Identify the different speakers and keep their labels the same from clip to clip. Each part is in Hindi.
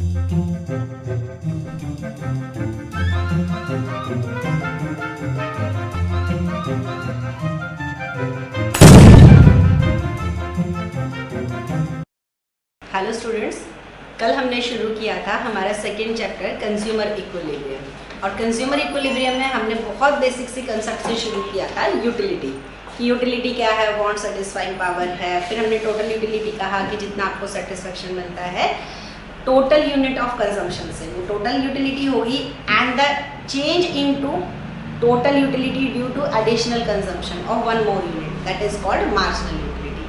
Speaker 1: हेलो स्टूडेंट्स, कल हमने शुरू किया था हमारा सेकेंड चैप्टर कंज्यूमर इक्विलिब्रियम। और कंज्यूमर इक्विलिब्रियम में हमने बहुत बेसिक सी कंसेप्ट से शुरू किया था यूटिलिटी। यूटिलिटी क्या है, वांट सेटिस्फाइंग पावर है। फिर हमने टोटल यूटिलिटी कहा कि जितना आपको सेटिस्फेक्शन मिलता है टोटल यूनिट ऑफ कंजम्पशन से, वो टोटल यूटिलिटी होगी। And the change into total utility due to additional consumption of one more unit, that is called marginal utility.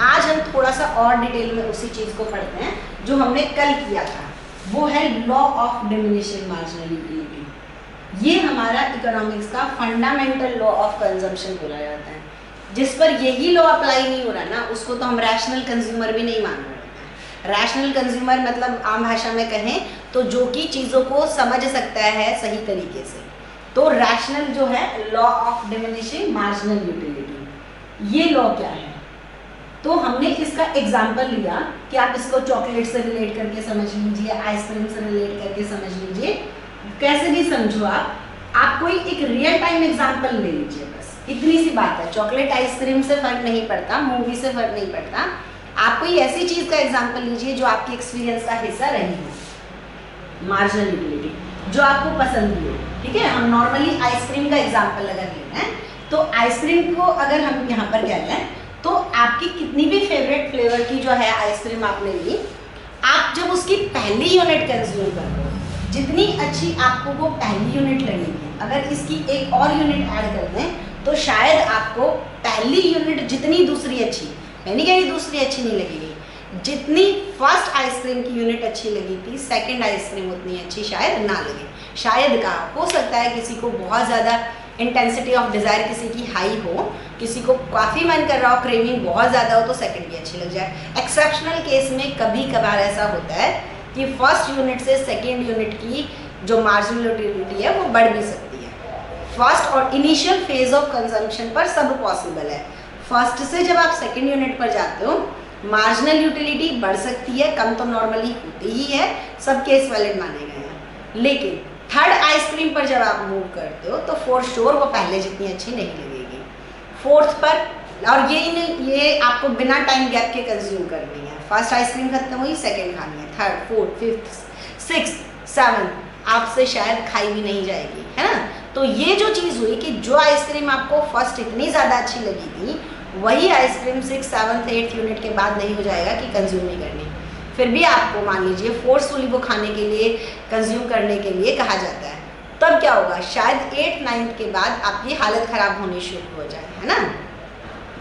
Speaker 1: आज हम थोड़ा सा और डिटेल में उसी चीज़ को पढ़ते हैं जो हमने कल किया था, वो है law of diminishing marginal utility. ये हमारा इकोनॉमिक्स का फंडामेंटल लॉ ऑफ कंजम्पशन बोला जाता है। जिस पर यही लॉ अप्लाई नहीं हो रहा ना, उसको तो हम रैशनल कंज्यूमर भी नहीं मान रहे। रैशनल कंज्यूमर मतलब आम भाषा में कहें तो जो कि चीज़ों को समझ सकता है सही तरीके से। तो रैशनल जो है law of diminishing marginal utility, ये लॉ क्या है? तो हमने इसका एग्जाम्पल लिया कि आप इसको चॉकलेट से रिलेट करके समझ लीजिए, आइसक्रीम से रिलेट करके समझ लीजिए, कैसे भी समझो आप कोई एक रियल टाइम एग्जाम्पल ले लीजिए, बस इतनी सी बात है। चॉकलेट आइसक्रीम से फर्क नहीं पड़ता, मूवी से फर्क नहीं पड़ता। आप कोई ऐसी चीज का एग्जाम्पल लीजिए जो आपके एक्सपीरियंस का हिस्सा रही हो, मार्जिनल यूटिलिटी, जो आपको पसंद भी हो। ठीक है, हम नॉर्मली आइसक्रीम का एग्जाम्पल अगर लेना है तो आइसक्रीम को अगर हम यहाँ पर कह लें तो आपकी कितनी भी फेवरेट फ्लेवर की जो है आइसक्रीम आपने ली, आप जब उसकी पहली यूनिट कंज्यूम कर रहे हो, जितनी अच्छी आपको वो पहली यूनिट लगेगी, अगर इसकी एक और यूनिट ऐड कर दें तो शायद आपको पहली यूनिट जितनी दूसरी अच्छी, मैं नहीं कह रही दूसरी अच्छी नहीं लगेगी, जितनी फर्स्ट आइसक्रीम की यूनिट अच्छी लगी थी सेकंड आइसक्रीम उतनी अच्छी शायद ना लगे। शायद का हो सकता है किसी को बहुत ज़्यादा इंटेंसिटी ऑफ डिज़ायर किसी की हाई हो, किसी को काफ़ी मन कर रहा हो, क्रेविंग बहुत ज़्यादा हो तो सेकंड भी अच्छी लग जाए। एक्सेप्शनल केस में कभी कभार ऐसा होता है कि फर्स्ट यूनिट से सेकंड यूनिट की जो मार्जिनल यूटिलिटी है वो बढ़ भी सकती है। फर्स्ट और इनिशियल फेज ऑफ कंजम्पशन पर सब पॉसिबल है। फर्स्ट से जब आप सेकंड यूनिट पर जाते हो मार्जिनल यूटिलिटी बढ़ सकती है, कम तो नॉर्मली होती ही है, सब केस वैलिड माने गए हैं। लेकिन थर्ड आइसक्रीम पर जब आप मूव करते हो तो फॉर श्योर वो पहले जितनी अच्छी नहीं लगेगी। फोर्थ पर, और ये आपको बिना टाइम गैप के कंज्यूम करनी है। फर्स्ट आइसक्रीम खत्म हुई, सेकंड खानी है, third, fourth, fifth, six, seventh आपसे शायद खाई भी नहीं जाएगी, है ना। तो ये जो चीज़ हुई कि जो आइसक्रीम आपको फर्स्ट इतनी ज़्यादा अच्छी लगी थी वही ice cream six, seventh, eighth unit के बाद नहीं हो जाएगा कि कंज्यूम नहीं करनी। फिर भी आपको मान लीजिए फोर्सफुली वो खाने के लिए, कंज्यूम करने के लिए कहा जाता है, तब क्या होगा, शायद 8th 9th के बाद आपकी हालत ख़राब होनी शुरू हो जाए, है ना।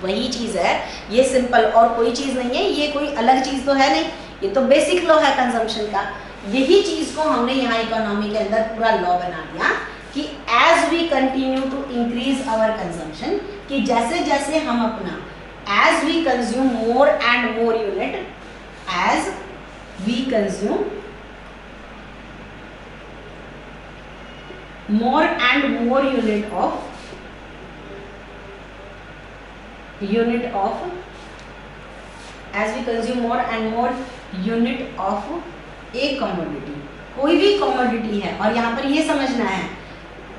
Speaker 1: वही चीज़ है, ये सिंपल और कोई चीज़ नहीं है, ये कोई अलग चीज़ तो है नहीं, ये तो बेसिक लॉ है कंजम्पशन का। यही चीज़ को हमने यहाँ इकोनॉमी के अंदर पूरा लॉ बना दिया कि as we continue to increase our consumption, कि जैसे जैसे हम अपना as we consume more and more unit, as we consume more and more unit of as we consume more and more unit of a commodity, कोई भी commodity है। और यहाँ पर ये समझना है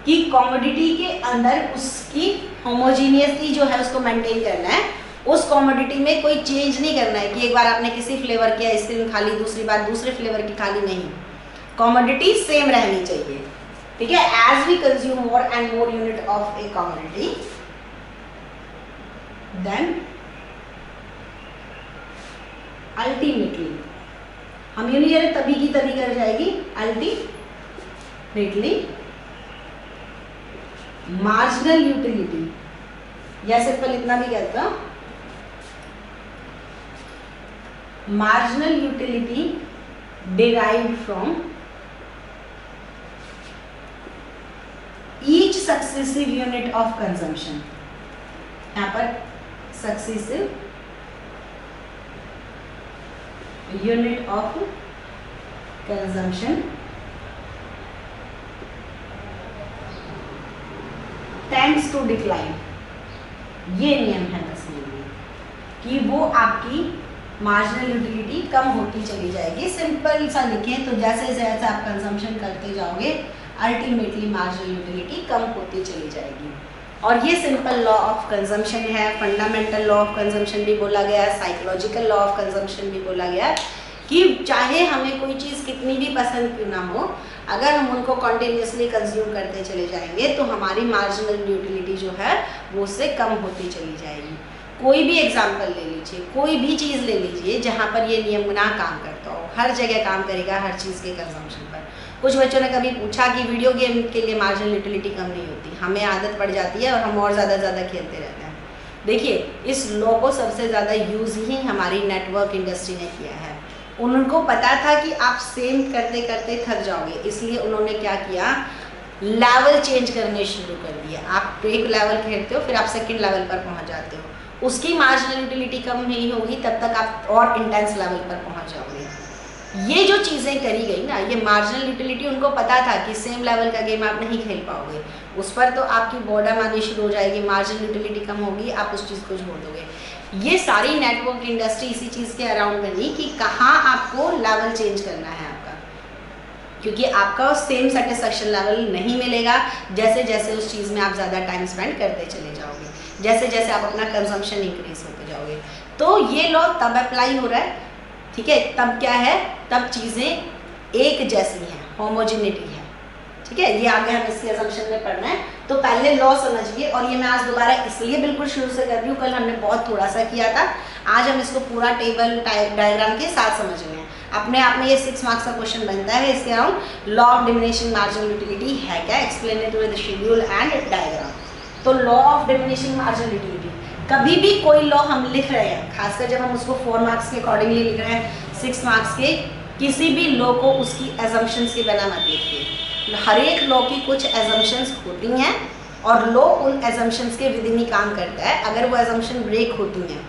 Speaker 1: कि commodity के अंदर उसकी homogeneity जो है उसको maintain करना है। उस कॉमोडिटी में कोई चेंज नहीं करना है कि एक बार आपने किसी फ्लेवर की आइसक्रीम खा ली दूसरी बार दूसरे फ्लेवर की खा ली, नहीं, कॉमोडिटी सेम रहनी चाहिए। ठीक है, as we consume more and more unit of a commodity then ultimately, हम ये नहीं कह रहे तभी की तभी कर जाएगी, अल्टीमेटली मार्जिनल यूटिलिटी, या सिंपल इतना भी कहता हूं, marginal utility derived from each successive unit of consumption। यहाँ पर successive unit of consumption tends to decline। ये नियम है बस कि वो आपकी मार्जिनल यूटिलिटी कम होती चली जाएगी। सिंपल सा लिखें तो जैसे जैसे आप कंजम्पशन करते जाओगे अल्टीमेटली मार्जिनल यूटिलिटी कम होती चली जाएगी। और ये सिंपल लॉ ऑफ कंजम्पशन है, फंडामेंटल लॉ ऑफ कंजम्पशन भी बोला गया है, साइकोलॉजिकल लॉ ऑफ कंजम्पशन भी बोला गया है कि चाहे हमें कोई चीज़ कितनी भी पसंद क्यों ना हो, अगर हम उनको कॉन्टिन्यूसली कंज्यूम करते चले जाएंगे तो हमारी मार्जिनल यूटिलिटी जो है वो उससे कम होती चली जाएगी। कोई भी एग्जाम्पल ले लीजिए, कोई भी चीज़ ले लीजिए जहाँ पर ये नियम ना काम करता हो, हर जगह काम करेगा हर चीज़ के कंजम्पशन पर। कुछ बच्चों ने कभी पूछा कि वीडियो गेम के लिए मार्जिनल यूटिलिटी कम नहीं होती, हमें आदत पड़ जाती है और हम और ज़्यादा खेलते रहते हैं। देखिए, इस लॉ को सबसे ज़्यादा यूज़ ही हमारी नेटवर्क इंडस्ट्री ने किया है। उनको पता था कि आप सेम करते करते थक जाओगे, इसलिए उन्होंने क्या किया, लेवल चेंज करने शुरू कर दिया। आप एक लेवल खेलते हो, फिर आप सेकेंड लेवल पर पहुँच जाते हो, उसकी मार्जिनल यूटिलिटी कम नहीं होगी, तब तक आप और इंटेंस लेवल पर पहुँच जाओगे। ये जो चीज़ें करी गई ना, ये मार्जिनल यूटिलिटी, उनको पता था कि सेम लेवल का गेम आप नहीं खेल पाओगे, उस पर तो आपकी बोर्डम आनी शुरू हो जाएगी, मार्जिनल यूटिलिटी कम होगी, आप उस चीज़ को छोड़ दोगे। ये सारी नेटवर्क इंडस्ट्री इसी चीज़ के अराउंड बनी कि कहाँ आपको लेवल चेंज करना है आपका, क्योंकि आपका सेम सेटिस्फेक्शन लेवल नहीं मिलेगा जैसे जैसे उस चीज़ में आप ज़्यादा टाइम स्पेंड करते चले जाओगे, जैसे जैसे आप अपना कंजम्पशन इंक्रीज होते जाओगे। तो ये लॉ तब अप्लाई हो रहा है, ठीक है, तब क्या है, तब चीज़ें एक जैसी हैं, होमोजिनिटी है, ठीक है। ये आगे हम इसके असम्पशन में पढ़ना है, तो पहले लॉ समझिए। और ये मैं आज दोबारा इसलिए बिल्कुल शुरू से कर रही हूँ, कल हमने बहुत थोड़ा सा किया था, आज हम इसको पूरा टेबल डायग्राम के साथ समझ रहे हैं। अपने आप में ये 6 मार्क्स का क्वेश्चन बनता है इसके around. Law of diminishing marginal utility है क्या, explain it with schedule and diagram. तो law of diminishing marginal utility, कभी भी कोई लॉ हम लिख रहे हैं, खासकर जब हम उसको 4 मार्क्स के अकॉर्डिंगली लिख रहे हैं, 6 मार्क्स के, किसी भी लॉ को उसकी एजम्पशंस के बिना मत लिखिए। हर एक लॉ की कुछ एजम्पशंस होती हैं और लॉ उन एजम्पशंस के विद इन ही काम करता है। अगर वो एजम्पशन ब्रेक होती हैं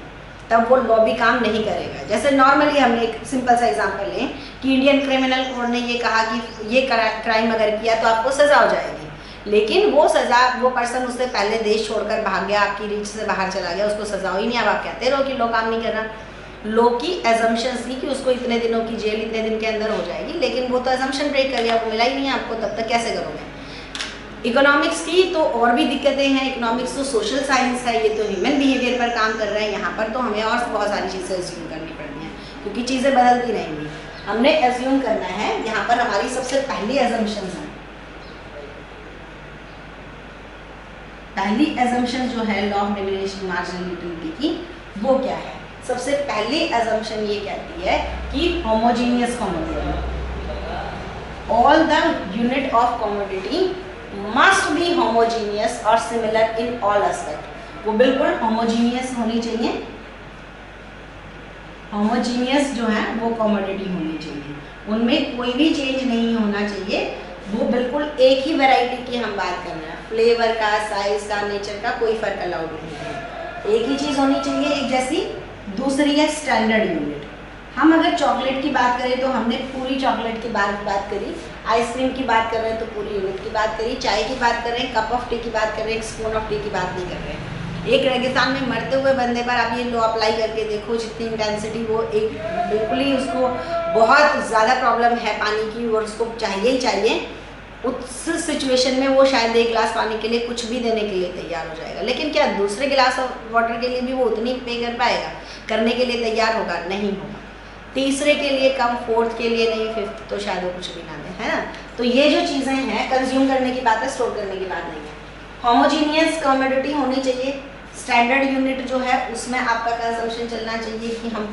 Speaker 1: तब वो लॉ भी काम नहीं करेगा। जैसे नॉर्मली हमने एक सिंपल सा एग्जांपल लें कि इंडियन क्रिमिनल कोड ने ये कहा कि ये क्राइम अगर किया तो आपको सज़ा हो जाएगी, लेकिन वो सज़ा, वो पर्सन उससे पहले देश छोड़कर भाग गया, आपकी रीच से बाहर चला गया, उसको सज़ा हुई नहीं। अब आप कहते रहो कि लॉ काम नहीं कर रहा। लॉ की एजम्पशंस थी कि उसको इतने दिनों की जेल इतने दिन के अंदर हो जाएगी, लेकिन वो तो एजम्पशन ब्रेक कर गया, वो मिला ही नहीं आपको, तब तक कैसे करोगे। इकोनॉमिक्स की तो और भी दिक्कतें हैं। इकोनॉमिक्स तो सोशल साइंस है, ये तो ह्यूमन बिहेवियर पर काम कर रहे हैं। यहाँ पर तो हमें और बहुत सारी चीज़ें एज्यूम करनी पड़ती हैं, क्योंकि चीज़ें बदलती रहेंगी। हमने एज्यूम करना है, यहाँ पर हमारी सबसे पहली एजम्पशन है, पहली एजम्पशन जो है law of diminishing marginal utility की, वो क्या है। सबसे पहली एजम्पशन ये कहती है कि homogeneous commodity, all the unit of commodity must be homogeneous और सिमिलर इन ऑल एस्पेक्ट। वो बिल्कुल होमोजीनियस होनी चाहिए, होमोजीनियस जो है वो कमोडिटी होनी चाहिए, उनमें कोई भी चेंज नहीं होना चाहिए। वो बिल्कुल एक ही वैरायटी की हम बात कर रहे हैं, फ्लेवर का, साइज का, नेचर का कोई फर्क अलाउड नहीं है। एक ही चीज़ होनी चाहिए एक जैसी। दूसरी है स्टैंडर्ड यूनिट। हम अगर चॉकलेट की बात करें तो हमने पूरी चॉकलेट की बात करी, आइसक्रीम की बात कर रहे हैं तो पूरी यूनिट की बात करी, चाय की बात कर रहे हैं, कप ऑफ टी की बात कर रहे हैं, एक स्पून ऑफ टी की बात नहीं कर रहे हैं। एक रेगिस्तान में मरते हुए बंदे पर आप ये लॉ अप्लाई करके देखो, जितनी इंटेंसिटी, वो एक बिल्कुल ही उसको बहुत ज़्यादा प्रॉब्लम है पानी की और उसको चाहिए ही चाहिए, उस सिचुएशन में वो शायद एक गिलास पानी के लिए कुछ भी देने के लिए तैयार हो जाएगा। लेकिन क्या दूसरे गिलास वाटर के लिए भी वो उतनी पे कर पाएगा, करने के लिए तैयार होगा? नहीं होगा। तीसरे के लिए कम, फोर्थ के लिए नहीं, फिफ्थ तो शायद वो कुछ भी ना दे, है ना। तो ये जो चीज़ें हैं, कंज्यूम करने की बात है, स्टोर करने की बात नहीं है। होमोजीनियस कमोडिटी होनी चाहिए। स्टैंडर्ड यूनिट जो है उसमें आपका कंजम्पशन चलना चाहिए कि हम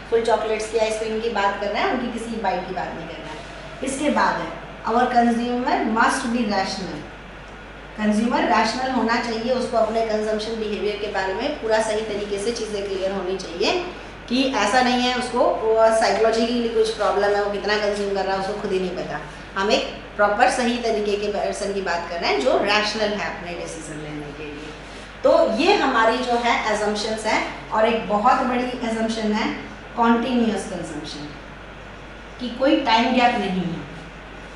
Speaker 1: फुल चॉकलेट्स की, आइसक्रीम की बात कर रहे हैं, उनकी किसी बाइट की बात नहीं कर रहे हैं। इसके बाद है our consumer must be rational. Consumer rational होना चाहिए, उसको अपने कंजम्पशन बिहेवियर के बारे में पूरा सही तरीके से चीज़ें क्लियर होनी चाहिए कि ऐसा नहीं है उसको साइकोलॉजिकली कुछ प्रॉब्लम है, वो कितना कंज्यूम कर रहा है उसको खुद ही नहीं पता। हम एक प्रॉपर सही तरीके के पर्सन की बात कर रहे हैं जो रैशनल है अपने डिसीजन लेने के लिए। तो ये हमारी जो है एजम्पशंस हैं। और एक बहुत बड़ी एजम्पशन है कॉन्टीन्यूअस कंजम्पशन, कि कोई टाइम गैप नहीं है।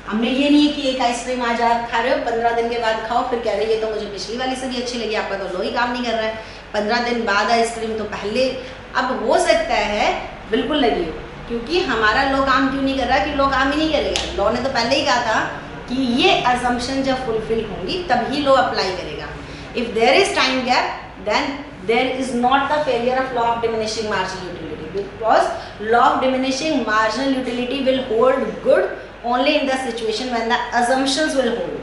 Speaker 1: हमने ये नहीं है कि एक आइसक्रीम आज आप खा रहे हो, 15 दिन के बाद खाओ, फिर कह रहे ये तो मुझे पिछली वाली से भी अच्छी लगी, आपका तो लो ही काम नहीं कर रहा है। 15 दिन बाद आइसक्रीम तो पहले। अब हो सकता है बिल्कुल लगी हो, क्योंकि हमारा लॉ काम क्यों नहीं कर रहा कि लॉ काम ही नहीं करेगा। लॉ ने तो पहले ही कहा था कि ये अजम्पशन जब फुलफिल होंगी तभी लॉ अप्लाई करेगा। If there is time gap then there is not the failure of law of diminishing marginal utility, because law of diminishing marginal utility will hold good only in the situation when the assumptions will hold.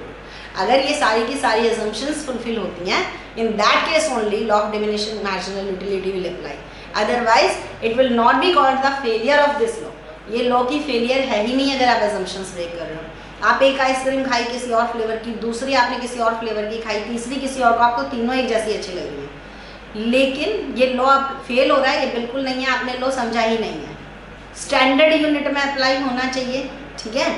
Speaker 1: अगर ये सारी की सारी assumptions फुलफिल होती हैं, in that case only law of diminishing marginal utility will apply, otherwise it will not be called the failure of this law। ये लॉ की फेलियर है ही नहीं अगर आप assumptions ब्रेक कर रहे हो। आप एक आइसक्रीम खाई किसी और फ्लेवर की, दूसरी आपने किसी और फ्लेवर की खाई, तीसरी किसी और को, आपको तीनों एक जैसी अच्छी लग रही है, लेकिन ये लॉ फेल हो रहा है, ये बिल्कुल नहीं है, आपने लॉ समझा ही नहीं है। स्टैंडर्ड यूनिट में अप्लाई होना चाहिए, ठीक है।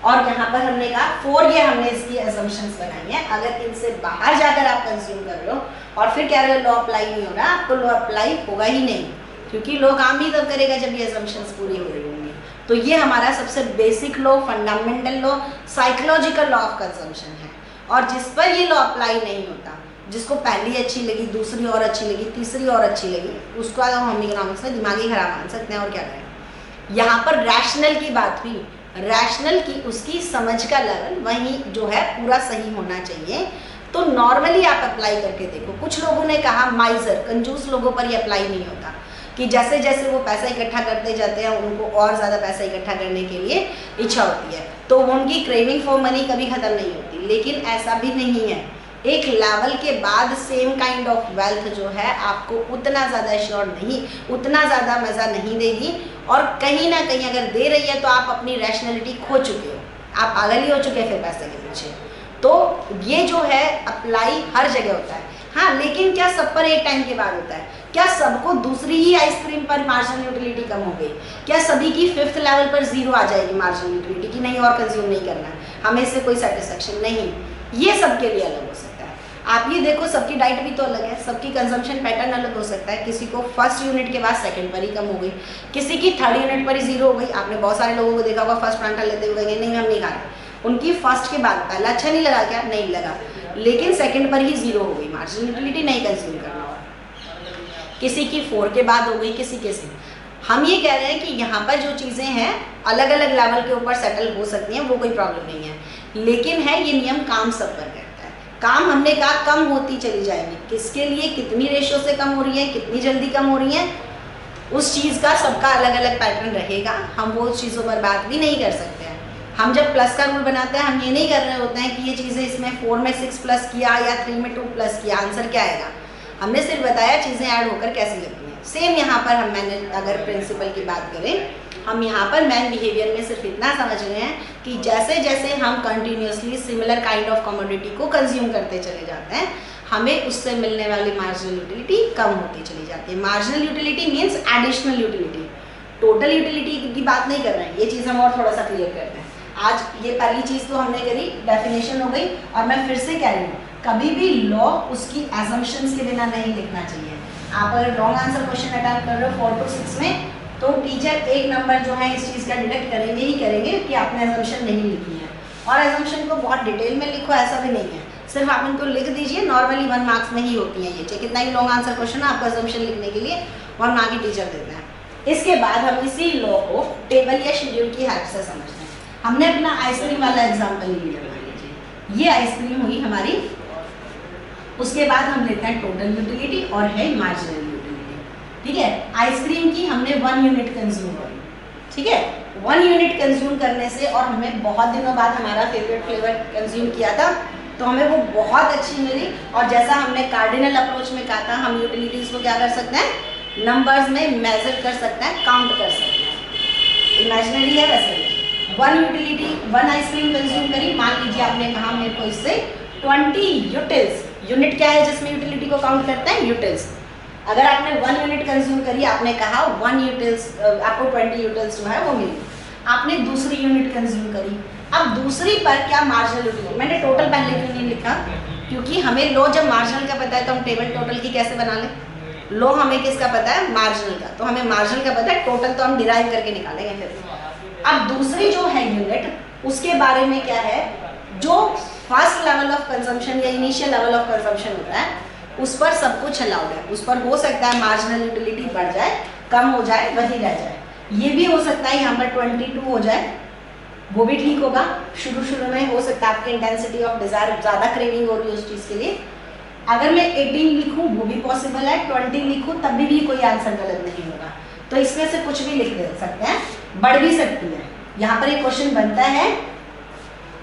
Speaker 1: और यहाँ पर हमने कहा 4 ये हमने इसकी assumptions बनाई है। अगर इनसे बाहर जाकर आप कंज्यूम कर रहे हो और फिर कह रहे हो लॉ अप्लाई नहीं हो रहा, आपको लॉ अप्लाई होगा ही नहीं, क्योंकि लॉ काम ही तब करेगा जब ये assumptions पूरी हो रही होंगी। तो ये हमारा सबसे basic law, fundamental law, psychological law of consumption है। और जिस पर ये लॉ अप्लाई नहीं होता, जिसको पहली अच्छी लगी, दूसरी और अच्छी लगी, तीसरी और अच्छी लगी, उसको हम इकोनॉमिक्स में दिमागी खराब मान सकते हैं और क्या करें। यहाँ पर रैशनल की बात हुई, रैशनल की उसकी समझ का लेवल वहीं जो है पूरा सही होना चाहिए। तो नॉर्मली आप अप्लाई करके देखो। कुछ लोगों ने कहा माइजर, कंजूस लोगों पर ये अप्लाई नहीं होता, कि जैसे जैसे वो पैसा इकट्ठा करते जाते हैं उनको और ज़्यादा पैसा इकट्ठा करने के लिए इच्छा होती है, तो उनकी क्रेविंग फॉर मनी कभी ख़त्म नहीं होती। लेकिन ऐसा भी नहीं है, एक लेवल के बाद सेम काइंड ऑफ वेल्थ जो है आपको उतना ज़्यादा एश्योर नहीं, उतना ज़्यादा मज़ा नहीं देगी, और कहीं ना कहीं अगर दे रही है तो आप अपनी रैशनैलिटी खो चुके हो, आप पागल ही हो चुके हैं फिर पैसे के पीछे। तो ये जो है अप्लाई हर जगह होता है। हाँ, लेकिन क्या सब पर एक टाइम के बाद होता है? क्या सबको दूसरी ही आइसक्रीम पर मार्जिनल यूटिलिटी कम हो गई? क्या सभी की 5th लेवल पर 0 आ जाएगी मार्जिनल यूटिलिटी की नहीं और कंज्यूम नहीं करना है, हमें इससे कोई सेटिस्फेक्शन नहीं? ये सबके लिए अलग हो सकता है। आप ये देखो, सबकी डाइट भी तो अलग है, सबकी कंजम्पशन पैटर्न अलग हो सकता है। किसी को फर्स्ट यूनिट के बाद सेकंड पर ही कम हो गई, किसी की थर्ड यूनिट पर ही 0 हो गई। आपने बहुत सारे लोगों को देखा होगा फर्स्ट परांठा लेते हुए नहीं हम नहीं खा रहे, उनकी फर्स्ट के बाद पहला अच्छा नहीं लगा, क्या नहीं लगा, लेकिन सेकंड पर ही 0 हो गई, मार्जिनल यूटिलिटी नहीं कंज्यूम करना। किसी की 4 के बाद हो गई, किसी के से। हम ये कह रहे हैं कि यहाँ पर जो चीज़ें हैं अलग अलग लेवल के ऊपर सेटल हो सकती हैं, वो कोई प्रॉब्लम नहीं है, लेकिन है ये नियम काम सब पर करता है। काम हमने कहा कम होती चली जाएगी, किसके लिए कितनी रेशो से कम हो रही है, कितनी जल्दी कम हो रही है, उस चीज़ का सबका अलग अलग पैटर्न रहेगा। हम वो चीज़ों पर बात भी नहीं कर सकते हैं। हम जब प्लस का रूल बनाते हैं हम ये नहीं कर रहे होते हैं कि ये चीज़ें इसमें 4 में 6 प्लस किया या 3 में 2 प्लस किया, आंसर क्या आएगा। हमने सिर्फ बताया चीज़ें ऐड होकर कैसी लगती हैं। सेम यहाँ पर हम मैंने अगर प्रिंसिपल की बात करें, हम यहाँ पर मैन बिहेवियर में सिर्फ इतना समझ रहे हैं कि जैसे जैसे हम continuously similar kind of commodity को कंज्यूम करते चले जाते हैं, हमें उससे मिलने वाली मार्जिनल यूटिलिटी कम होती चली जाती है। Marginal utility means additional utility, total utility की बात नहीं कर रहे हैं। ये चीज़ हम और थोड़ा सा क्लियर करते हैं। आज ये पहली चीज़ तो हमने करी, डेफिनेशन हो गई, और मैं फिर से कह रही हूँ कभी भी लॉ उसकी एजम्पशंस के बिना नहीं लिखना चाहिए। आप अगर रॉन्ग आंसर क्वेश्चन अटेम्प्ट कर रहे हो 4 to 6 में, तो टीचर 1 नंबर जो है इस चीज़ का डिडक्ट करेंगे ही करेंगे कि आपने एजम्पशन नहीं लिखी है। और एजम्पशन को बहुत डिटेल में लिखो ऐसा भी नहीं है, सिर्फ आप इनको लिख दीजिए। नॉर्मली 1 मार्क्स में ही होती हैं ये, चाहे कितना ही लॉन्ग आंसर क्वेश्चन है आपको एजम्पशन लिखने के लिए 1 मार्क ही टीचर देते हैं। इसके बाद हम इसी लॉ को टेबल या शेड्यूल की हेल्प से समझते हैं। हमने अपना आइसक्रीम वाला एग्जाम्पल ही लिया, मान लीजिए ये आइसक्रीम हुई हमारी, उसके बाद हम लेते हैं टोटल यूटिलिटी और है मार्जिनल यूटिलिटी। ठीक है, आइसक्रीम की हमने 1 यूनिट कंज्यूम करी, ठीक है, 1 यूनिट कंज्यूम करने से, और हमें बहुत दिनों बाद हमारा फेवरेट फ्लेवर कंज्यूम किया था तो हमें वो बहुत अच्छी मिली। और जैसा हमने कार्डिनल अप्रोच में कहा था, हम यूटिलिटीज़ को क्या कर सकते हैं, नंबर्स में मेजर कर सकते हैं, काउंट कर सकते हैं। इमेजिनरी है वैसे 1 यूटिलिटी 1 आइसक्रीम कंज्यूम करी, मान लीजिए आपने कहा मेरे को इससे 20 यूटिल्स, यूनिट क्या है जिसमें यूटिलिटी को काउंट करते हैं, यूटिल्स। अगर आपने 1 यूनिट कंज्यूम करी, आपने कहा 1 यूटिल्स, आपको 20 यूटिल्स जो है वो मिली। आपने दूसरी यूनिट कंज्यूम करी, अब दूसरी पर क्या मार्जिनल यूटिलिटी, मैंने टोटल पहले क्यों नहीं लिखा, क्योंकि हमें लॉ जब मार्जिनल का पता है तो हम टेबल टोटल की कैसे बना लें। लॉ हमें किसका पता है, मार्जिनल का, तो हमें मार्जिनल का पता है, टोटल तो हम डिराइव करके निकालेंगे फिर। अब दूसरी जो है यूनिट, उसके बारे में क्या है, जो फर्स्ट लेवल ऑफ कंजम्पशन या इनिशियल लेवल ऑफ कंजम्पशन होता है उस पर सब कुछ अलाउड है, उस पर हो सकता है मार्जिनल यूटिलिटी बढ़ जाए, कम हो जाए, वही रह जाए। ये भी हो सकता है यहाँ पर 22 हो जाए, वो भी ठीक होगा। शुरू में हो सकता है आपकी इंटेंसिटी ऑफ डिजायर ज़्यादा क्रेविंग हो रही है उस चीज़ के लिए। अगर मैं 18 लिखूँ वो भी पॉसिबल है, 20 लिखूँ तब भी कोई आंसर गलत नहीं होगा। तो इसमें से कुछ भी लिख दे सकते हैं, बढ़ भी सकती है। यहाँ पर एक क्वेश्चन बनता है,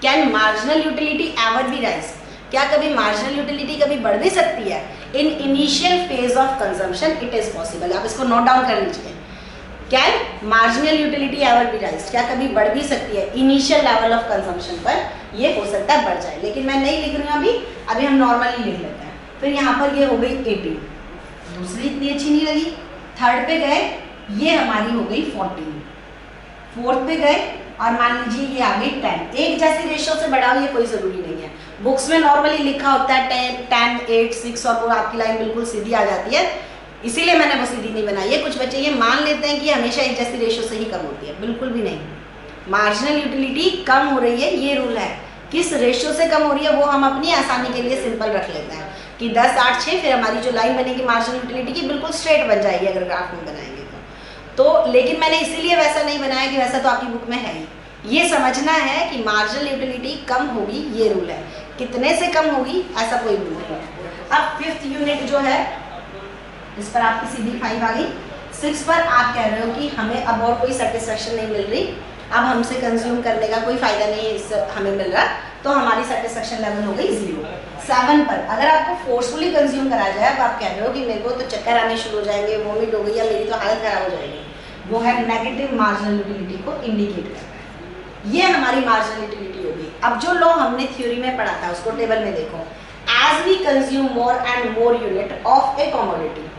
Speaker 1: can marginal utility ever be rise, क्या कभी मार्जिनल यूटिलिटी कभी बढ़ भी सकती है? In initial phase of consumption it is possible. आप इसको नोट डाउन कर लीजिए, can marginal utility ever be rise, क्या कभी बढ़ भी सकती है? इनिशियल लेवल ऑफ कंजम्पशन पर ये हो सकता है बढ़ जाए, लेकिन मैं नहीं लिख रही हूँ अभी हम नॉर्मली लिख लेते हैं। फिर यहाँ पर ये हो गई 18, दूसरी इतनी अच्छी नहीं लगी। थर्ड पे गए, ये हमारी हो गई 14, फोर्थ पे गए और मान लीजिए ये आ गई 10। एक जैसी रेशियो से बढ़ाओ ये कोई ज़रूरी नहीं है, बुक्स में नॉर्मली लिखा होता है 10, 10, 8, 6 और वो आपकी लाइन बिल्कुल सीधी आ जाती है, इसीलिए मैंने वो सीधी नहीं बनाई है। कुछ बच्चे ये मान लेते हैं कि हमेशा एक जैसी रेशियो से ही कम होती है, बिल्कुल भी नहीं। मार्जिनल यूटिलिटी कम हो रही है, ये रूल है। किस रेशियो से कम हो रही है वो हम अपनी आसानी के लिए सिंपल रख लेते हैं कि 10, 8, 6, फिर हमारी जो लाइन बनेगी मार्जिनल यूटिलिटी की बिल्कुल स्ट्रेट बन जाएगी अगर ग्राफ में बनाएंगे तो। लेकिन मैंने इसीलिए वैसा नहीं बनाया कि वैसा तो आपकी बुक में है ही। ये समझना है कि मार्जिनल यूटिलिटी कम होगी, ये रूल है। कितने से कम होगी ऐसा कोई रूल नहीं है। अब 5th यूनिट जो है इस पर आपकी सीधी 5 आ गई। 6 पर आप कह रहे हो कि हमें अब और कोई सेटिस्फेक्शन नहीं मिल रही, अब हमसे कंज्यूम करने का कोई फायदा नहीं है, इससे हमें मिल रहा, तो हमारी सेटिस्फेक्शन लेवल हो गई 0। 7 पर अगर आपको फोर्सफुली कंज्यूम करा जाए, अब आप कह रहे हो कि मेरे को तो चक्कर आने शुरू हो जाएंगे, वोमिट हो गई या मेरी तो हालत खराब हो जाएगी, वो है नेगेटिव मार्जिनल यूटिलिटी को इंडिकेट करता है। ये हमारी मार्जिनल यूटिलिटी होगी। अब जो लॉ हमने थ्योरी में पढ़ा था उसको टेबल में देखो, as we consume more and more unit of a commodity,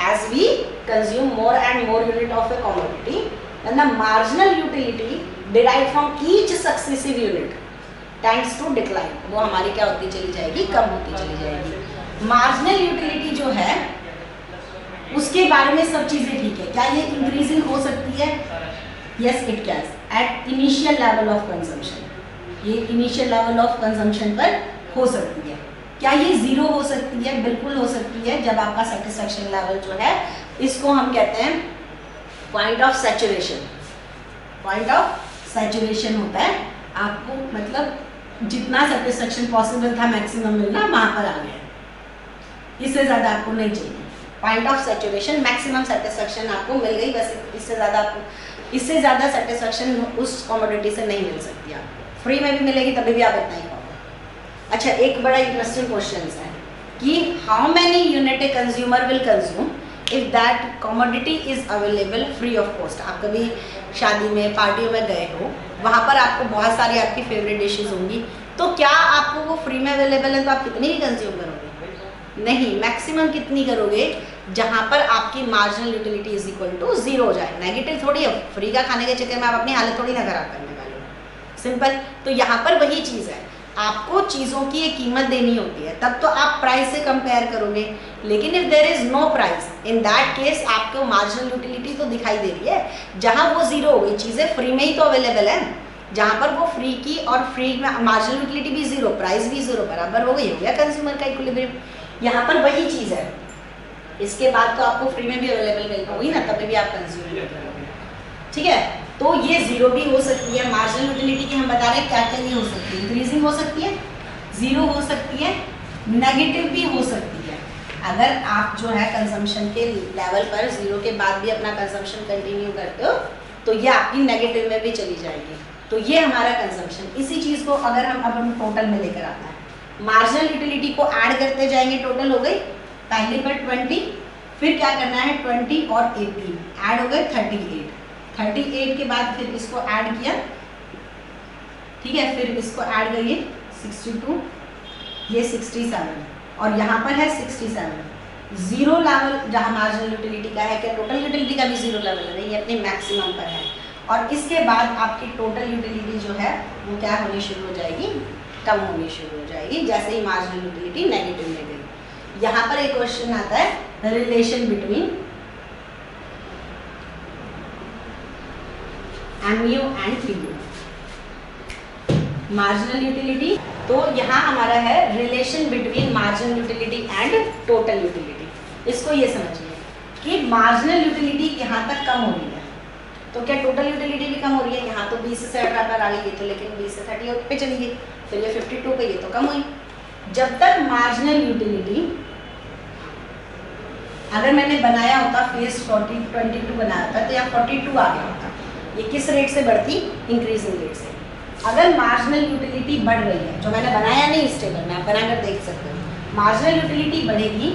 Speaker 1: as we consume more and more unit of a commodity, then the marginal utility derived from each successive unit tends to decline। वो हमारी क्या होती चली जाएगी, कम होती चली जाएगी। मार्जिनल यूटिलिटी जो है उसके बारे में सब चीजें ठीक है। क्या ये इंक्रीजिंग हो सकती है? Yes it can, at initial level of consumption. ये इनिशियल लेवल ऑफ कंजम्पशन पर हो सकती है। क्या ये 0 हो सकती है? बिल्कुल हो सकती है, जब आपका सेटिस्फेक्शन लेवल जो है इसको हम कहते हैं point of saturation. Point of saturation होता है, आपको मतलब जितना सेटिस्फेक्शन पॉसिबल था मैक्सिमम मिलना वहां पर आ गया, इससे ज़्यादा आपको नहीं चाहिए। Point of saturation, maximum satisfaction आपको मिल गई, बस इससे ज़्यादा सेटिस्फेक्शन उस कमोडिटी से नहीं मिल सकती। आपको फ्री में भी मिलेगी तभी भी आप इतना ही। अच्छा, एक बड़ा इंटरेस्टिंग क्वेश्चन है कि how many unit a consumer will consume if that commodity is available free of cost. आप कभी शादी में पार्टियों में गए हो, वहाँ पर आपको बहुत सारी आपकी फेवरेट डिशेज होंगी, तो क्या आपको वो फ्री में अवेलेबल है तो आप कितनी ही कंज्यूम करोगे? नहीं, मैक्सिमम कितनी करोगे जहाँ पर आपकी marginal utility is equal to 0 हो जाए। नेगेटिव थोड़ी है, फ्री का खाने के चक्कर में आप अपनी हालत थोड़ी ना खराब करने वाले हो, सिंपल। तो यहाँ पर वही चीज़ है, आपको चीज़ों की एक कीमत देनी होती है, तब तो आप प्राइस से कंपेयर करोगे। लेकिन if there is no price, in that case आपको मार्जिनल यूटिलिटी तो दिखाई दे रही है, जहाँ वो 0 हो गई, चीज़ें फ्री में ही तो अवेलेबल है, जहाँ पर वो फ्री की और फ्री में मार्जिनल यूटिलिटी भी 0, प्राइस भी 0 बराबर हो गई, हो गया कंज्यूमर का इक्विलिब्रियम। यहाँ पर वही चीज़ है, इसके बाद तो आपको फ्री में भी अवेलेबल मिल होगी ना, तभी भी आप कंज्यूम करोगे, ठीक है। तो ये 0 भी हो सकती है। मार्जिनल यूटिलिटी की हम बता रहे हैं क्या क्या नहीं हो सकती, इंक्रीजिंग हो सकती है, 0 हो सकती है, नेगेटिव भी हो सकती है। अगर आप जो है कंजम्पशन के लेवल पर 0 के बाद भी अपना कंजम्पशन कंटिन्यू करते हो तो ये आपकी नेगेटिव में भी चली जाएगी। तो ये हमारा कंजम्पशन। इसी चीज़ को अगर हम टोटल में लेकर आते हैं, मार्जिनल यूटिलिटी को ऐड करते जाएंगे, टोटल हो गई पहले पर 20, फिर क्या करना है 20 और 18 ऐड हो गए 38, 38 के बाद फिर इसको ऐड किया, ठीक है, फिर इसको ऐड करिए 62, ये 67 और यहाँ पर है 67। 0 लेवल जहाँ मार्जिनल यूटिलिटी का है, क्या टोटल यूटिलिटी का भी 0 लेवल है? नहीं, अपने मैक्सिमम पर है। और इसके बाद आपकी टोटल यूटिलिटी जो है वो क्या होनी शुरू हो जाएगी, कम होनी शुरू हो जाएगी, जैसे ही मार्जिनल यूटिलिटी नेगेटिव में गई। यहाँ पर एक क्वेश्चन आता है, relation between MU and PU, marginal utility. तो यहाँ हमारा है relation between marginal utility and total utility. इसको ये समझिए कि मार्जिनल यूटिलिटी यहाँ तक कम हो रही है, तो क्या टोटल यूटिलिटी भी कम हो रही है? यहाँ तो 20 से 18 पर आ गई तो, लेकिन 20 से 30 पे चली गई, फिर ये 52 पे, ये तो कम हुई। जब तक मार्जिनल यूटिलिटी, अगर मैंने बनाया होता फेज 22 बनाया होता तो यहाँ 42 आ गया होता। ये किस रेट से बढ़ती? इंक्रीजिंग रेट से। अगर मार्जिनल यूटिलिटी बढ़ रही है, जो मैंने बनाया नहीं इस टेबल में, आप बनाकर देख सकते हो, मार्जिनल यूटिलिटी बढ़ेगी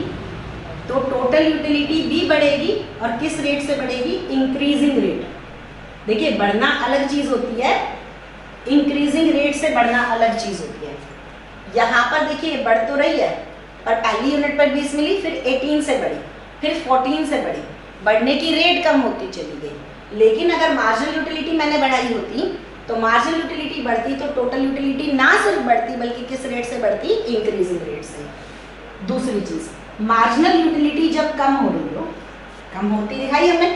Speaker 1: तो टोटल यूटिलिटी भी बढ़ेगी, और किस रेट से बढ़ेगी? Increasing rate. देखिए, बढ़ना अलग चीज होती है, इंक्रीजिंग रेट से बढ़ना अलग चीज होती है। यहाँ पर देखिए बढ़ तो रही है, पर पहली यूनिट पर 20 मिली, फिर 18 से बढ़ी, फिर 14 से बढ़ी, बढ़ने की रेट कम होती चली गई। लेकिन अगर मार्जिनल यूटिलिटी मैंने बढ़ाई होती तो मार्जिनल यूटिलिटी बढ़ती तो टोटल यूटिलिटी ना सिर्फ बढ़ती बल्कि किस रेट से बढ़ती? इंक्रीजिंग रेट से। दूसरी चीज, मार्जिनल यूटिलिटी जब कम हो रही हो, कम होती दिखाई हमने,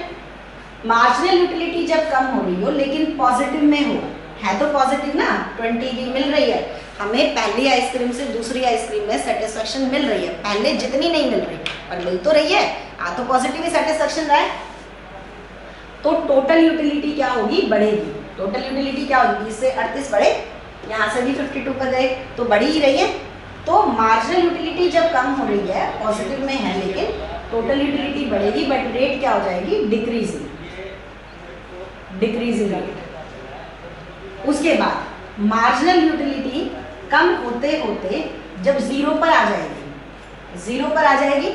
Speaker 1: मार्जिनल यूटिलिटी जब कम हो रही हो लेकिन पॉजिटिव में हो, है तो पॉजिटिव ना, 20 की मिल रही है हमें, पहली आइसक्रीम से दूसरी आइसक्रीम में सेटिस्फेक्शन मिल रही है, पहले जितनी नहीं मिल रही पर मिल तो रही है, आ तो पॉजिटिव ही सेटिस्फेक्शन रहा है, तो टोटल यूटिलिटी क्या होगी? बढ़ेगी। टोटल यूटिलिटी क्या होगी? 20 से 38 बढ़े, यहाँ से भी 52 पर गए तो बढ़ी ही रही है। तो मार्जिनल यूटिलिटी जब कम हो रही है, पॉजिटिव में है, लेकिन टोटल यूटिलिटी बढ़ेगी, बट रेट क्या हो जाएगी? Decreasing, decreasing rate. उसके बाद मार्जिनल यूटिलिटी कम होते होते जब 0 पर आ जाएगी, 0 पर आ जाएगी,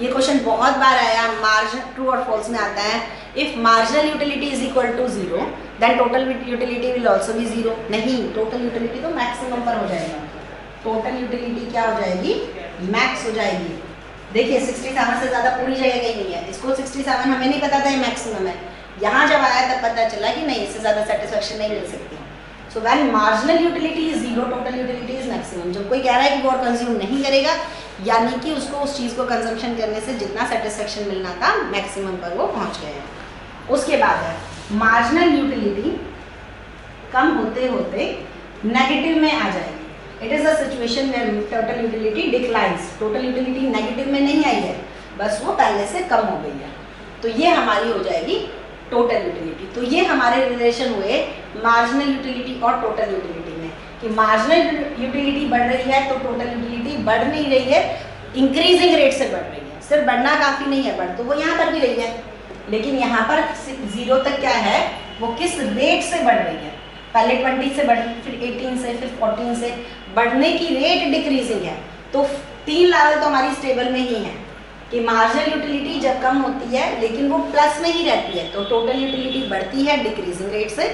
Speaker 1: ये क्वेश्चन बहुत बार आया, मार्जिन ट्रू और फॉल्स में आता है, if marginal utility is equal to 0 then total utility will also be 0। नहीं, टोटल यूटिलिटी तो मैक्सिमम पर हो जाएगा, टोटल यूटिलिटी क्या हो जाएगी? मैक्स हो जाएगी। देखिए 67 से ज़्यादा पूरी जगह कहीं नहीं है, इसको 67 हमें नहीं पता था ये मैक्सिमम है, यहाँ जब आया तब पता चला कि नहीं, इससे ज़्यादा सेटिस्फेक्शन नहीं मिल सकती। So when marginal utility is 0 total utility is maximum. जब कोई कह रहा है कि वो और कंज्यूम नहीं करेगा, यानी कि उसको उस चीज़ को कंजम्पशन करने से जितना सेटिस्फेक्शन मिलना था मैक्सिमम पर वो पहुँच गए हैं। उसके बाद है मार्जिनल यूटिलिटी कम होते होते नेगेटिव में आ जाएगी। It is a situation where total utility declines. Total utility negative में नहीं आई है, बस वो पहले से कम हो गई है, तो ये हमारी हो जाएगी टोटल यूटिलिटी। तो ये हमारे रिलेशन हुए मार्जिनल यूटिलिटी और टोटल यूटिलिटी में, कि मार्जिनल यूटिलिटी बढ़ रही है तो टोटल यूटिलिटी बढ़ नहीं रही है, इंक्रीजिंग रेट से बढ़ रही है। सिर्फ बढ़ना काफ़ी नहीं है, बढ़ तो वो यहाँ पर भी रही है, लेकिन यहाँ पर 0 तक क्या है, वो किस रेट से बढ़ रही है। पहले 20 से बढ़ी, फिर 18 से, फिर 14 से, बढ़ने की रेट डिक्रीजिंग है। तो 3 लेवल तो हमारी स्टेबल में ही है कि मार्जिनल यूटिलिटी जब कम होती है लेकिन वो प्लस में ही रहती है तो टोटल यूटिलिटी बढ़ती है डिक्रीजिंग रेट से।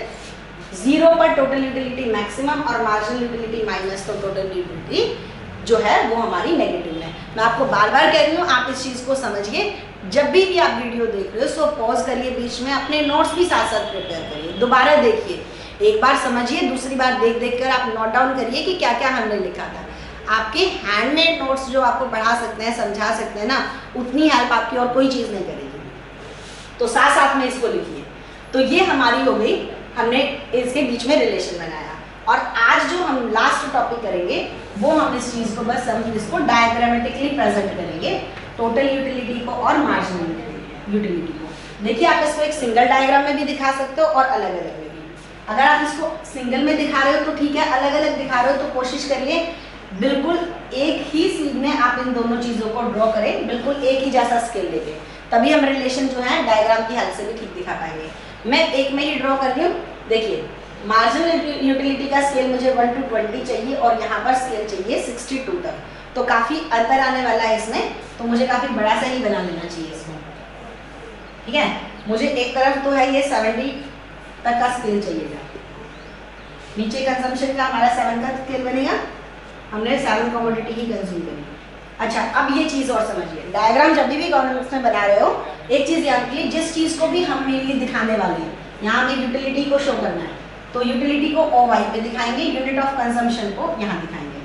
Speaker 1: 0 पर टोटल यूटिलिटी मैक्सिमम और मार्जिनल यूटिलिटी माइनस, तो टोटल यूटिलिटी जो है वो हमारी नेगेटिव है। मैं आपको बार बार कह रही हूँ, आप इस चीज़ को समझिए। जब भी आप वीडियो देख रहे हो सो पॉज करिए बीच में, अपने नोट्स भी साथ साथ प्रिपेयर करिए, दोबारा देखिए, एक बार समझिए, दूसरी बार देख देख कर आप नोट डाउन करिए कि क्या क्या हमने लिखा था। आपके हैंडमेड नोट्स जो आपको पढ़ा सकते हैं, समझा सकते हैं ना, उतनी हेल्प आपकी और कोई चीज़ नहीं करेगी, तो साथ साथ में इसको लिखिए। तो ये हमारी हो गई, हमने इसके बीच में रिलेशन बनाया। और आज जो हम लास्ट टॉपिक करेंगे वो हम इस चीज़ को बस हम इसको डायग्रामेटिकली प्रेजेंट करेंगे, टोटल यूटिलिटी को और मार्जिनल यूटिलिटी को। देखिए आप इसको एक सिंगल डायग्राम में भी दिखा सकते हो और अलग अलग में भी। अगर आप इसको सिंगल में दिखा रहे हो तो ठीक है, अलग अलग दिखा रहे हो तो कोशिश करिए बिल्कुल एक ही सीन में आप इन दोनों चीज़ों को ड्रॉ करें, बिल्कुल एक ही जैसा स्केल लेके, तभी हम रिलेशन जो है डायग्राम की हेल्प से भी ठीक दिखा पाएंगे। मैं एक में ही ड्रॉ कर रही हूँ। देखिए मार्जिनल यूटिलिटी का स्केल मुझे 1 to 20 चाहिए और यहाँ पर स्केल चाहिए 62 तक, तो काफ़ी अंतर आने वाला है इसमें, तो मुझे काफ़ी बड़ा सा ही बना लेना चाहिए इसमें। ठीक है, मुझे एक तरफ तो है ये 70 तक का स्केल चाहिएगा, नीचे कंजम्पशन का हमारा 7 का स्केल बनेगा, हमने 7 कमोडिटी ही कंज्यूम करी। अच्छा, अब ये चीज़ और समझिए, डायग्राम जब भी इकोनॉमिक्स में बना रहे हो एक चीज़ याद रखिए, जिस चीज़ को भी हम मेनली दिखाने वाले हैं, यहाँ पे यूटिलिटी को शो करना है तो यूटिलिटी को OY पे दिखाएंगे, यूनिट ऑफ कंजम्पशन को यहाँ दिखाएंगे।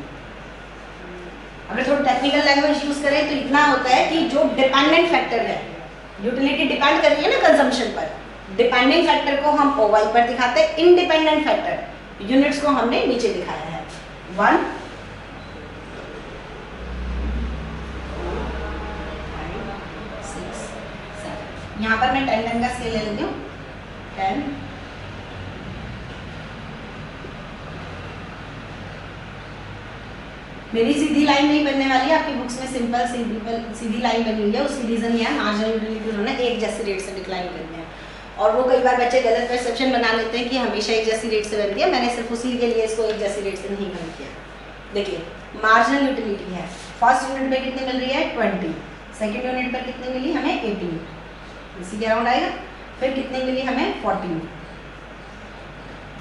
Speaker 1: अगर थोड़ा टेक्निकल लैंग्वेज यूज करें तो इतना होता है कि जो डिपेंडेंट फैक्टर है, यूटिलिटी डिपेंड कर रही है ना कंजम्पशन पर, डिपेंडिंग फैक्टर को हम OY पर दिखाते हैं, इंडिपेंडेंट फैक्टर यूनिट्स को हमने नीचे दिखाया है। 1 6 7, यहाँ पर मैं 10 का स्केल ले लेती हूँ, 10। मेरी सीधी लाइन नहीं बनने वाली है, आपकी बुक्स में सिंपल सीधी लाइन बनी हुई है। उसकी रीज़न यह है मार्जिनल यूटिलिटी उन्होंने एक जैसे रेट से डिक्लाइन करनी है, और वो कई बार बच्चे गलत परसेप्शन बना लेते हैं कि हमेशा एक जैसी रेट से बनती है। मैंने सिर्फ उसी के लिए इसको एक जैसी रेट से नहीं बंद किया। देखिए मार्जिनल यूटिलिटी है, फर्स्ट यूनिट पर कितनी मिल रही है 20, सेकेंड यूनिट पर कितनी मिली हमें 18, इसी के अराउंड आएगा। फिर कितनी मिली हमें 14,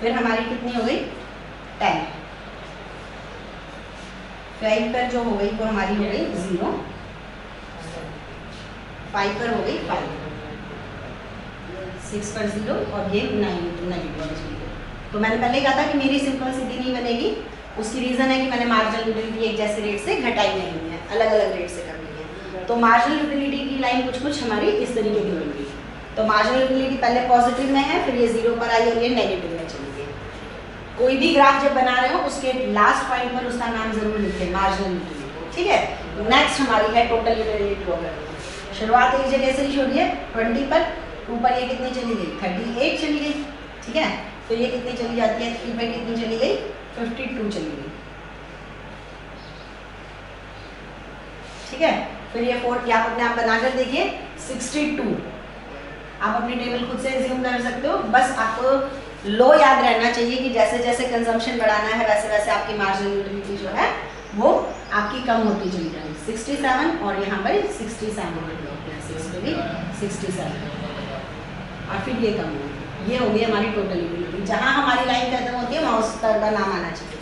Speaker 1: फिर हमारी कितनी हो गई 10, 5 पर जो हो गई वो हमारी हो गई 0, 5 पर हो गई 5, 6 पर 0 और ये 9 नेगेटिव। तो मैंने पहले कहा था कि मेरी सिंपल सीधी नहीं बनेगी, उसकी रीज़न है कि मैंने मार्जिनल यूटिलिटी एक जैसे रेट से घटाई नहीं है, अलग अलग रेट से करनी है। तो मार्जिनल यूटिलिटी की लाइन कुछ कुछ हमारी इस तरीके की होगी। तो मार्जिनल यूटिलिटी पहले पॉजिटिव में है, फिर ये 0 पर आई और ये नेगेटिव में चली गई। कोई भी ग्राफ जब बना रहे हो उसके लास्ट पॉइंट पर उसका नाम जरूर लिखें, मार्जिनल यूटिलिटी, ठीक है। नेक्स्ट हमारी है टोटल यूटिलिटी वगैरह। शुरुआत एक जगह से ही छोड़ी है 20 पर, ऊपर ये कितनी चली गई 38 चली गई, ठीक है। तो ये कितनी चली जाती है 3 पर कितनी चली गई 52 चली गई, ठीक है। फिर ये 4 आप अपने आप बनाकर देखिए 62। आप अपनी टेबल खुद से एज्यूम कर सकते हो, बस आपको लो याद रहना चाहिए कि जैसे जैसे कंजम्पशन बढ़ाना है वैसे वैसे आपकी मार्जिनल यूटिलिटी जो है वो आपकी कम होती चली जाएगी। 67 और यहाँ पर 67 भी 67 और फिर ये कम होगी। ये होगी हमारी टोटल यूटिलिटी। जहाँ हमारी लाइन खत्म होती है वहाँ उस तरह का नाम आना चाहिए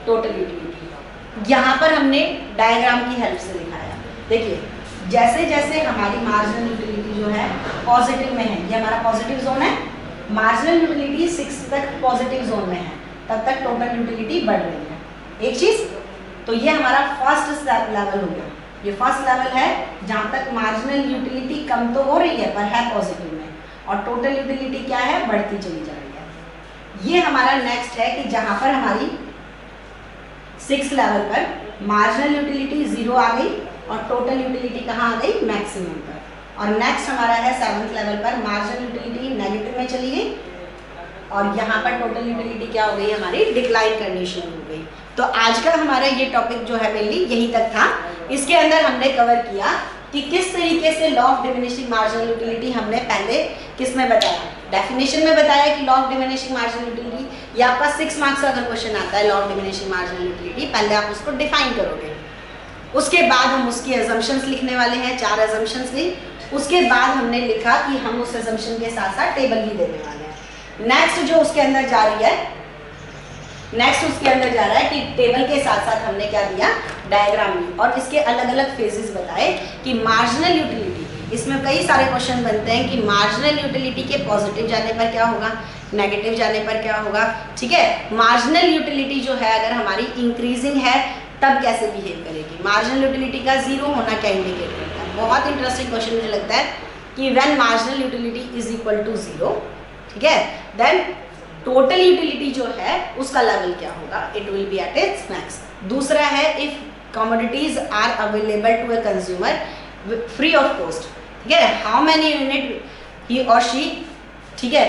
Speaker 1: टोटल यूटिलिटी। यहाँ पर हमने डायग्राम की हेल्प से दिखाया। देखिए जैसे जैसे हमारी मार्जिनल यूटिलिटी जो है पॉजिटिव में है, ये हमारा पॉजिटिव जोन है, मार्जिनल यूटिलिटी 6 तक पॉजिटिव जोन में है, तब तक टोटल यूटिलिटी बढ़ रही है। एक चीज तो ये हमारा फर्स्ट लेवल हो गया। ये फर्स्ट लेवल है जहाँ तक मार्जिनल यूटिलिटी कम तो हो रही है पर है पॉजिटिव में, और टोटल यूटिलिटी क्या है बढ़ती चली जा रही है। ये हमारा नेक्स्ट है कि जहाँ पर हमारी 6 लेवल पर मार्जिनल यूटिलिटी 0 आ गई और टोटल यूटिलिटी कहाँ आ गई मैक्सिमम पर। और नेक्स्ट हमारा है 7th लेवल पर मार्जिनल यूटिलिटी नेगेटिव में चली गई और यहाँ पर टोटल यूटिलिटी क्या हो गई हमारी डिक्लाइन करनी शुरू हो गई। तो आज का हमारा ये टॉपिक जो है मेनली यहीं तक था। इसके अंदर हमने कवर किया कि किस तरीके से law of diminishing marginal utility हमने पहले किस में बताया, डेफिनेशन में बताया कि law of diminishing marginal utility, ये आपका 6 मार्क्स का अगर क्वेश्चन आता है law of diminishing marginal utility, पहले आप उसको डिफाइन करोगे, उसके बाद हम उसकी अजम्पशंस लिखने वाले हैं, 4 अजम्पशंस ली। उसके बाद हमने लिखा कि हम उस अजम्पशन के साथ साथ टेबल भी देने वाले हैं। नेक्स्ट जो उसके अंदर जा रही है, नेक्स्ट उसके अंदर जा रहा है कि टेबल के साथ साथ हमने क्या दिया डायग्राम ली और इसके अलग अलग फेजेस बताए कि मार्जिनल यूटिलिटी, इसमें कई सारे क्वेश्चन बनते हैं कि मार्जिनल यूटिलिटी के पॉजिटिव जाने पर क्या होगा, नेगेटिव जाने पर क्या होगा, ठीक है। मार्जिनल यूटिलिटी जो है अगर हमारी इंक्रीजिंग है तब कैसे बिहेव करेगी, मार्जिनल यूटिलिटी का 0 होना क्या इंडिकेट करता है। बहुत इंटरेस्टिंग क्वेश्चन मुझे लगता है कि when marginal utility is equal to 0, ठीक है, देन टोटल यूटिलिटी जो है उसका लेवल क्या होगा, it will be at its max. दूसरा है if commodities are available to a consumer free of cost, ठीक है, हाउ मैनी यूनिट ही और शी, ठीक है,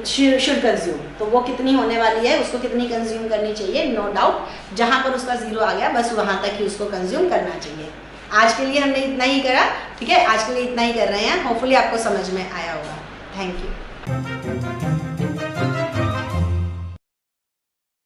Speaker 1: शुड कंज्यूम, तो वो कितनी होने वाली है, उसको कितनी कंज्यूम करनी चाहिए, नो डाउट जहाँ पर उसका 0 आ गया बस वहाँ तक ही उसको कंज्यूम करना चाहिए। आज के लिए हमने इतना ही करा, ठीक है, आज के लिए इतना ही कर रहे हैं। होपफुली आपको समझ में आया होगा। Thank you.